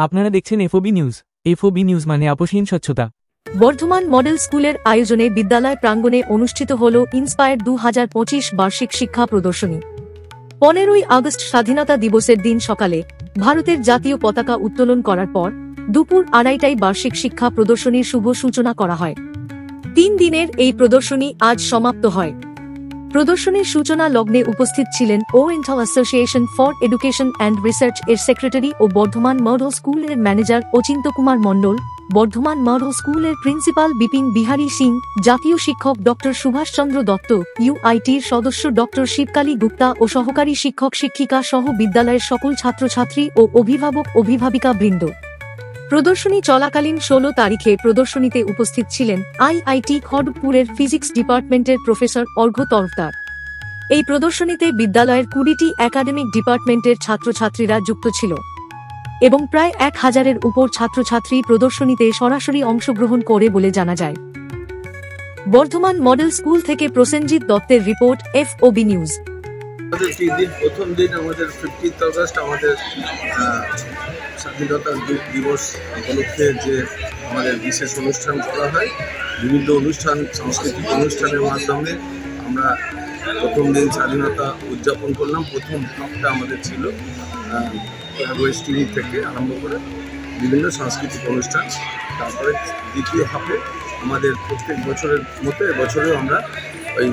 আপনারা দেখছেন FOB news. FOB news মানে আপোষহীন স্বচ্ছতা। বর্ধমান মডেল স্কুলের আয়োজনে বিদ্যালয় প্রাঙ্গণে অনুষ্ঠিত হল ইন্সপায়ার 2025 বার্ষিক শিক্ষা প্রদর্শনী। 15ই আগস্ট স্বাধীনতা দিবসের দিন সকালে ভারতের জাতীয় পতাকা উত্তোলন করার পর দুপুর 2:30টায় বার্ষিক শিক্ষা প্রদর্শনীর শুভ সূচনা করা হয়। 3 দিনের এই প্রদর্শনী আজ সমাপ্ত হয়। প্রদর্শনীর সূচনা লগ্নে উপস্থিত ছিলেন oriental association for education and research এর সেক্রেটারি ও বর্ধমান মডেল স্কুলের ম্যানেজার অচিন্ত কুমার মণ্ডল, বর্ধমান মডেল স্কুলের প্রিন্সিপাল বিপিন বিহারী সিং, জাতীয় শিক্ষক ডক্টর সুভাষচন্দ্র দত্ত, ইউআইটির সদস্য ডক্টর শিবকালী গুপ্তা ও সহকারী শিক্ষক শিক্ষিকা সহ বিদ্যালয়ের সকল ছাত্রছাত্রী ও অভিভাবক অভিভাবিকা বৃন্দ। প্রদর্শনী চলাকালীন 16 তারিখে প্রদর্শনীতে উপস্থিত ছিলেন আইআইটি খড়গপুরের ফিজিক্স ডিপার্টমেন্টের প্রফেসর অর্ঘ্য তরফদার। এই প্রদর্শনীতে বিদ্যালয়ের 20টি একাডেমিক ডিপার্টমেন্টের ছাত্রছাত্রীরা যুক্ত ছিল এবং প্রায় 1000-এর উপর ছাত্রছাত্রী প্রদর্শনীতে সরাসরি অংশগ্রহণ করে বলে জানা যায়। বর্ধমান মডেল স্কুল থেকে প্রসেনজিৎ দত্তের রিপোর্ট, এফওবি নিউজ। প্রথম দিন আমাদের 15 আগস্ট আমাদের স্বাধীনতা দিবস উপলক্ষে যে আমাদের বিশেষ অনুষ্ঠান করা হয়, বিভিন্ন অনুষ্ঠান, সাংস্কৃতিক অনুষ্ঠানের মাধ্যমে আমরা প্রথম দিন স্বাধীনতা উদযাপন করলাম। প্রথম হাফটা আমাদের ছিল ওয়েস্ট টিভি থেকে আরম্ভ করে বিভিন্ন সাংস্কৃতিক অনুষ্ঠান। তারপরে দ্বিতীয় হাফে আমাদের প্রত্যেক বছরের মতো এবছরেও আমরা ওই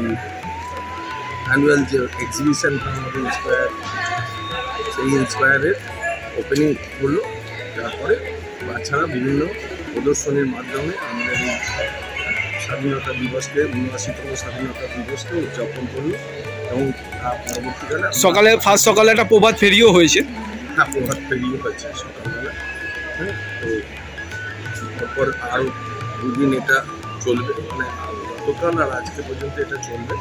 অ্যানুয়াল যে এক্সিবিশনটা আমাদের ইন্সপায়ার, সেই ইন্সপায়ারের ওপেনিং হলো। তারপরে বাচ্চারা বিভিন্ন প্রদর্শনীর মাধ্যমে আমাদের এই স্বাধীনতা দিবসকে, 79তম স্বাধীনতা দিবসকে উদযাপন করলো এবং পরবর্তীকালে সকালে একটা প্রভাত ফেরিও হয়েছে। হ্যাঁ, প্রভাত ফেরিও হয়েছে সকালবেলা। হ্যাঁ, তো তারপর আরও 2 দিন এটা চলবে, মানে গতকাল আর আজকে পর্যন্ত এটা চলবে।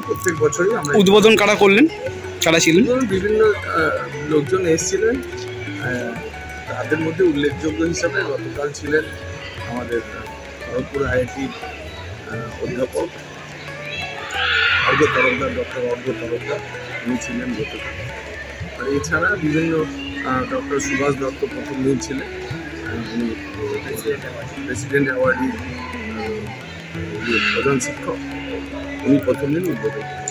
প্রত্যেক বছরই আমরা উদ্বোধন কারা করলেন, কারা ছিলেন? বিভিন্ন লোকজন এসেছিলেন। তাদের মধ্যে উল্লেখযোগ্য হিসাবে গতকাল ছিলেন আমাদের খড়গপুর আইআইটির অধ্যাপক অর্ঘ্য তরফদার, ডক্টর অর্ঘ্য তরফদার, উনি ছিলেন গতকাল। আর এছাড়া বিভিন্ন ডক্টর সুভাষ দত্ত প্রথম দিন ছিলেন, উনি প্রেসিডেন্ট অ্যাওয়ার্ডি প্রধান শিক্ষক, উনি প্রথম দিন উদ্বোধন করেন।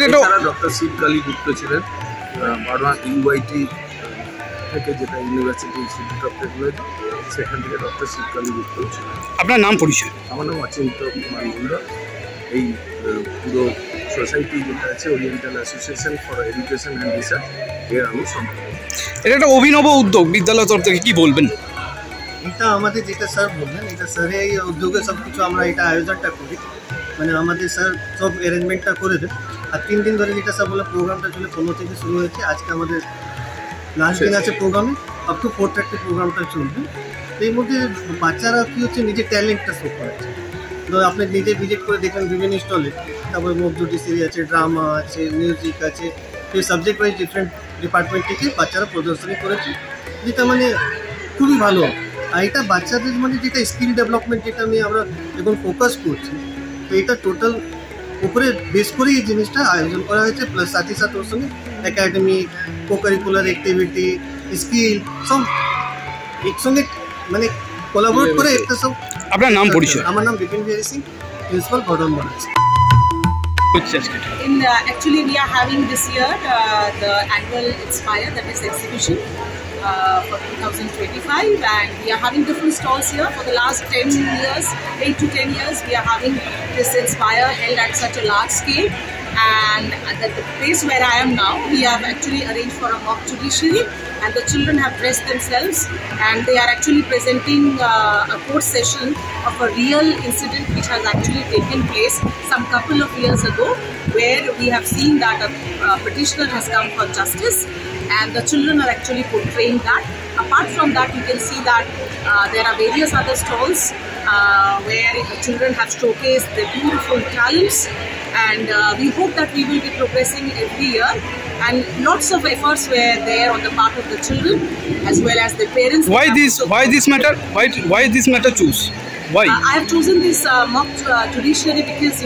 এছাড়া ডক্টর শিবকালী গুপ্ত ছিলেন বারোয়া ইউআইটি থেকে, যেটা ইউনিভার্সিটি ইনস্টিটিউট অফ টেকনোলজি, সেখান থেকে ডক্টর শিবকালী গুপ্ত ছিলেন। আপনার নাম পরিচয়? আমার নাম অচিন্ত কুমার মণ্ডল। এই পুরো সোসাইটি যেটা আছে oriental association for education and research, এর আমি সম্পাদক। এটা একটা অভিনব উদ্যোগ বিদ্যালয় তরফ থেকে, কি বলবেন? এটা আমাদের যেটা স্যার বললেন, এটা স্যারে এই উদ্যোগে সব কিছু আমরা এটা আয়োজনটা করি, মানে আমাদের স্যার সব অ্যারেঞ্জমেন্টটা করে দেন। আর 3 দিন ধরে যেটা স্যার বলে প্রোগ্রামটা চলে 15 থেকে শুরু হয়েছে। আজকে আমাদের লাস্ট দিন আছে প্রোগ্রামে, আপ টু 4:30 প্রোগ্রামটা চলবে। এর মধ্যে বাচ্চারা কী হচ্ছে, নিজের ট্যালেন্টটা শো করাচ্ছে। তো আপনি নিজে ভিজিট করে দেখবেন বিভিন্ন স্টলে, তারপরে মধ্যটি সিরিজ আছে, ড্রামা আছে, মিউজিক আছে, সেই সাবজেক্ট ওয়াইজ ডিফারেন্ট ডিপার্টমেন্ট থেকে বাচ্চারা প্রদর্শনী করেছে, যেটা মানে খুবই ভালো। আর এটা বাচ্চাদের মানে যেটা স্কিল ডেভেলপমেন্ট, যেটা নিয়ে আমরা এখন ফোকাস করছি, তো এটা টোটাল উপরে বেস করেই এই জিনিসটা আয়োজন করা হয়েছে। প্লাস সাথে সাথে ওর সঙ্গে academic, co curricular activity, skill সব একসঙ্গে মানে কোলাবোরেট করে একটা সব। আপনার নাম পরিচয়? আমার নাম Bipin Bihari Singh, principal Bardhaman model. Actually, we are having this year the annual Inspire, that is exhibition for 2025, and we are having different stalls here. For the last 8 to 10 years, we are having this Inspire held at such a large scale. And at the place where I am now, we have actually arranged for a mock judiciary, and the children have dressed themselves, and they are actually presenting a court session of a real incident which has actually taken place some couple of years ago, where we have seen that a petitioner has come for justice, and the children are actually portraying that. Apart from that, you can see that there are various other stalls where the children have showcased their beautiful talents, and we hope that we will be progressing every year, and lots of efforts were there on the part of the children as well as the parents. Why this matter? Why this matter choose? Why? I have chosen this mock judiciary because,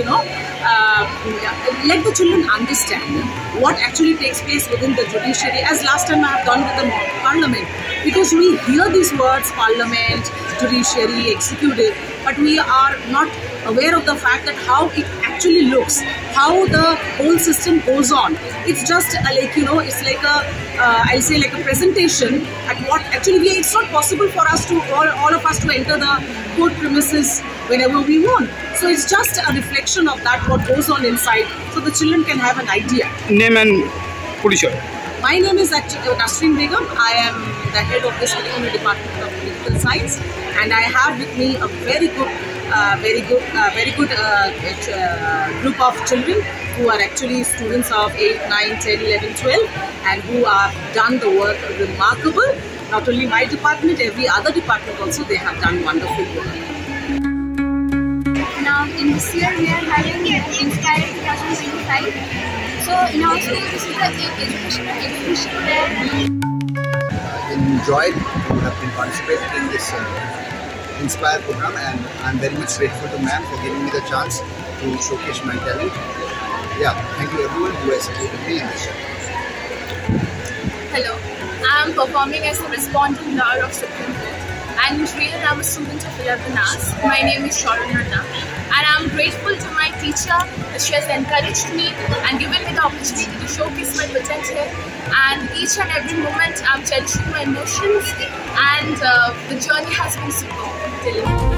let the children understand what actually takes place within the judiciary, as last time I have done with the parliament. Because we hear these words, parliament, judiciary, executive, but we are not aware of the fact that how it actually looks, how the whole system goes on. It's just it's like I'll say like a presentation at what actually it's not possible for us to, all of us to enter the court premises whenever we want. So it's just a reflection of that, what goes on inside, so the children can have an idea. Name and পরিচয়. My name is Nasreen Begum. I am the head of this particular department of political science, and I have with me a very good group of children who are actually students of 8, 9, 10, 11, 12, and who have done the work remarkable. Not only my department, every other department also, they have done wonderful work. Now, in this year, we are having Inspire 2025. So, in our school, this is the exhibition where enjoyed to have been participating in this Inspire program, and I'm very much grateful to ma'am for giving me the chance to showcase my talent. Yeah, thank you everyone who has supported me in this. Hello, I am performing as a respondent in the hour of Supreme Court. And in real, I'm a student of 11 hours. My name is Sharon Rana. And I'm grateful to my teacher that she has encouraged me and given me the opportunity to showcase my potential. And each and every moment, I'm cherishing my emotions. And the journey has been superb till now.